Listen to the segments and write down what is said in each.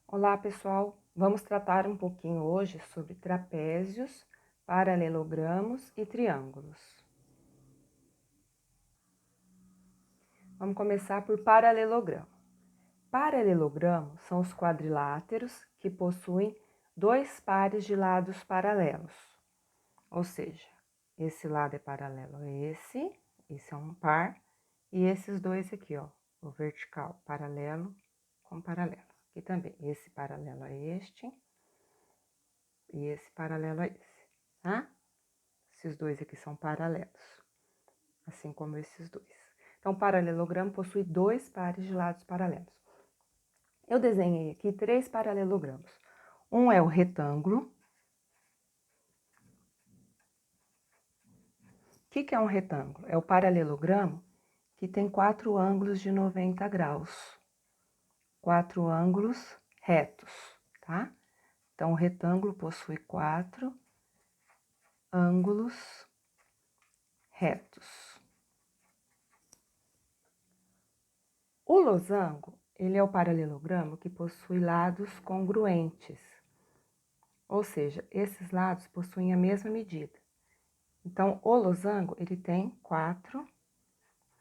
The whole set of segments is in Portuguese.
Olá, pessoal! Vamos tratar um pouquinho hoje sobre trapézios, paralelogramos e triângulos. Vamos começar por paralelogramo. Paralelogramo são os quadriláteros que possuem dois pares de lados paralelos. Ou seja, esse lado é paralelo a esse é um par, e esses dois aqui, ó, o vertical, paralelo com paralelo. Aqui também, esse paralelo a este e esse paralelo a esse, tá? Esses dois aqui são paralelos, assim como esses dois. Então, o paralelogramo possui dois pares de lados paralelos. Eu desenhei aqui três paralelogramos. Um é o retângulo. O que é um retângulo? É o paralelogramo que tem quatro ângulos de 90 graus. Quatro ângulos retos, tá? Então, o retângulo possui quatro ângulos retos. O losango, ele é o paralelogramo que possui lados congruentes. Ou seja, esses lados possuem a mesma medida. Então, o losango, ele tem quatro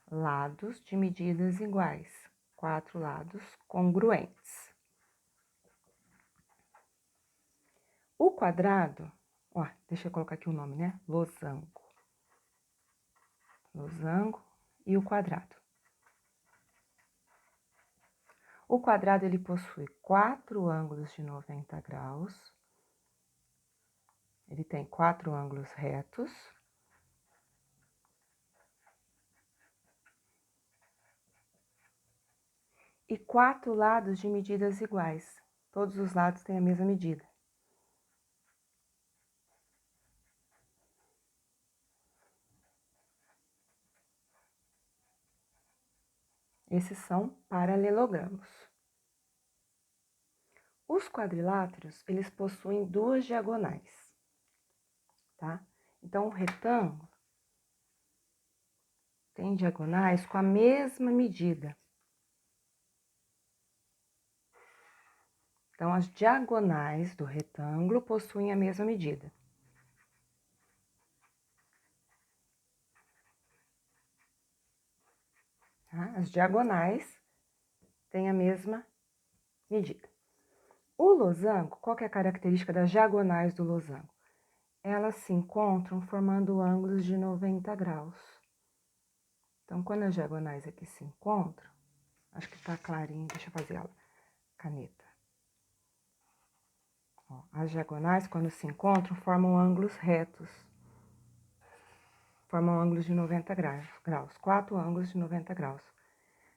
lados de medidas iguais. Quatro lados congruentes. O quadrado, ó, deixa eu colocar aqui o nome, né? Losango. Losango e o quadrado. O quadrado, ele possui quatro ângulos de 90 graus. Ele tem quatro ângulos retos. E quatro lados de medidas iguais. Todos os lados têm a mesma medida. Esses são paralelogramos. Os quadriláteros, eles possuem duas diagonais, tá? Então, o retângulo tem diagonais com a mesma medida. Então, as diagonais do retângulo possuem a mesma medida. Tá? As diagonais têm a mesma medida. O losango, qual que é a característica das diagonais do losango? Elas se encontram formando ângulos de 90 graus. Então, quando as diagonais aqui se encontram, acho que tá clarinho, deixa eu fazer a caneta. Ó, as diagonais, quando se encontram, formam ângulos retos. Formam ângulos de 90 graus, quatro ângulos de 90 graus.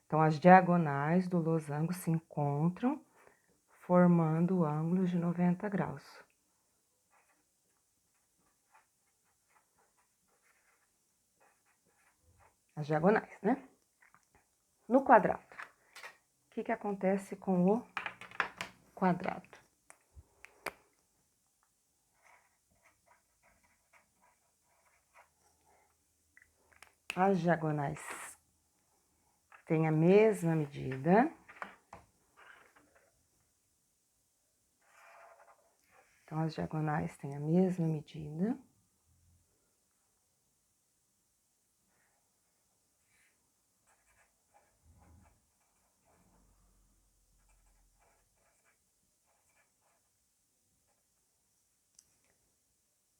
Então, as diagonais do losango se encontram, formando ângulos de 90 graus. As diagonais, né? No quadrado, o que acontece com o quadrado? As diagonais têm a mesma medida. Então, as diagonais têm a mesma medida.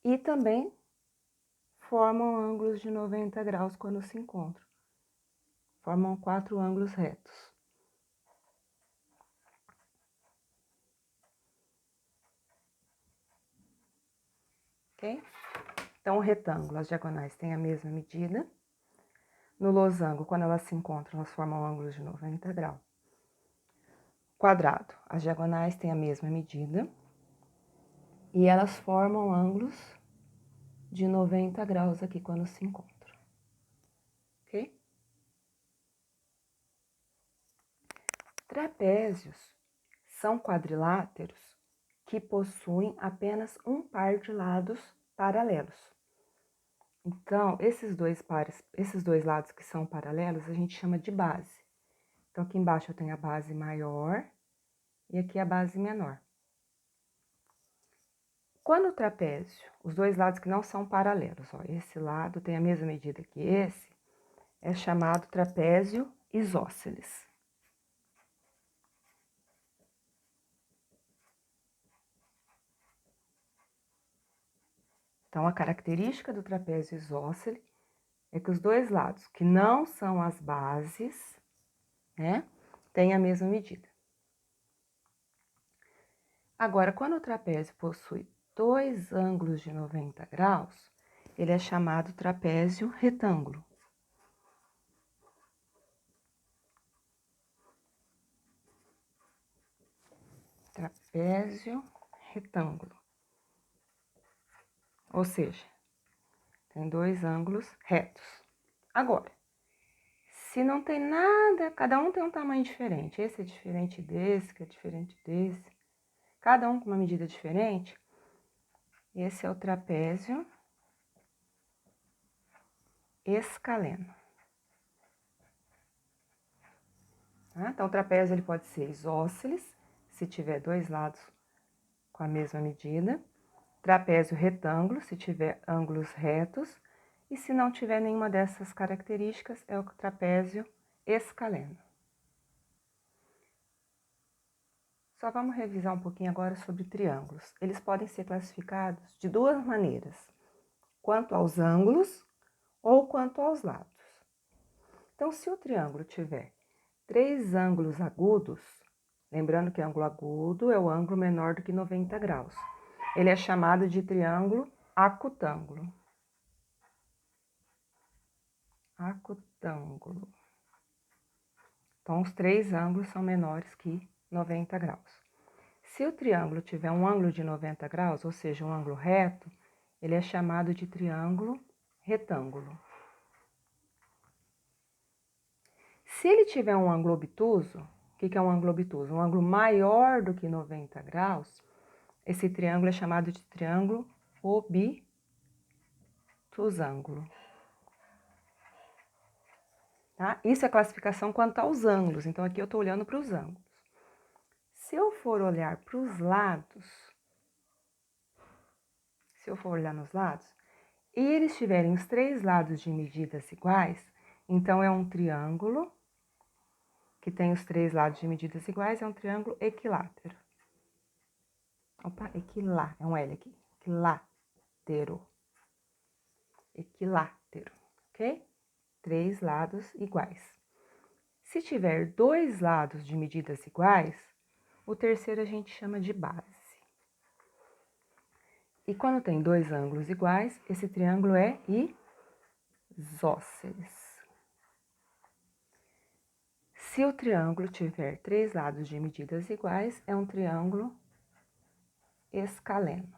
E também formam ângulos de 90 graus quando se encontram. Formam quatro ângulos retos. Ok? Então, o retângulo, as diagonais têm a mesma medida. No losango, quando elas se encontram, elas formam ângulos de 90 graus. Quadrado, as diagonais têm a mesma medida. E elas formam ângulos de 90 graus aqui quando se encontram. Ok? Trapézios são quadriláteros que possuem apenas um par de lados paralelos. Então, esses dois lados que são paralelos, a gente chama de base. Então, aqui embaixo eu tenho a base maior e aqui a base menor. Quando o trapézio, os dois lados que não são paralelos, ó, esse lado tem a mesma medida que esse, é chamado trapézio isósceles. Então, a característica do trapézio isósceles é que os dois lados que não são as bases, né, têm a mesma medida. Agora, quando o trapézio possui dois ângulos de 90 graus, ele é chamado trapézio retângulo. Trapézio retângulo. Ou seja, tem dois ângulos retos. Agora, se não tem nada, cada um tem um tamanho diferente. Esse é diferente desse, que é diferente desse. Cada um com uma medida diferente. Esse é o trapézio escaleno. Tá? Então, o trapézio ele pode ser isósceles, se tiver dois lados com a mesma medida. Trapézio retângulo, se tiver ângulos retos. E se não tiver nenhuma dessas características, é o trapézio escaleno. Só vamos revisar um pouquinho agora sobre triângulos. Eles podem ser classificados de duas maneiras, quanto aos ângulos ou quanto aos lados. Então, se o triângulo tiver três ângulos agudos, lembrando que ângulo agudo é o ângulo menor do que 90 graus, ele é chamado de triângulo acutângulo. Acutângulo. Então, os três ângulos são menores que 90 graus. Se o triângulo tiver um ângulo de 90 graus, ou seja, um ângulo reto, ele é chamado de triângulo retângulo. Se ele tiver um ângulo obtuso, o que é um ângulo obtuso? Um ângulo maior do que 90 graus, esse triângulo é chamado de triângulo obtusângulo. Tá? Isso é classificação quanto aos ângulos, então aqui eu estou olhando para os ângulos. Se eu for olhar para os lados, se eu for olhar nos lados, e eles tiverem os três lados de medidas iguais, então é um triângulo que tem os três lados de medidas iguais, é um triângulo equilátero. Opa, equilá, é um L aqui. Equilátero. Equilátero, ok? Três lados iguais. Se tiver dois lados de medidas iguais, o terceiro a gente chama de base. E quando tem dois ângulos iguais, esse triângulo é isósceles. Se o triângulo tiver três lados de medidas iguais, é um triângulo escaleno.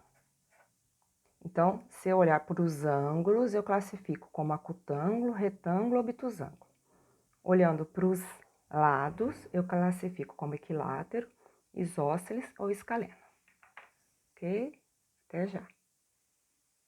Então, se eu olhar para os ângulos, eu classifico como acutângulo, retângulo, obtusângulo. Olhando para os lados, eu classifico como equilátero, isósceles ou escaleno. Ok? Até já!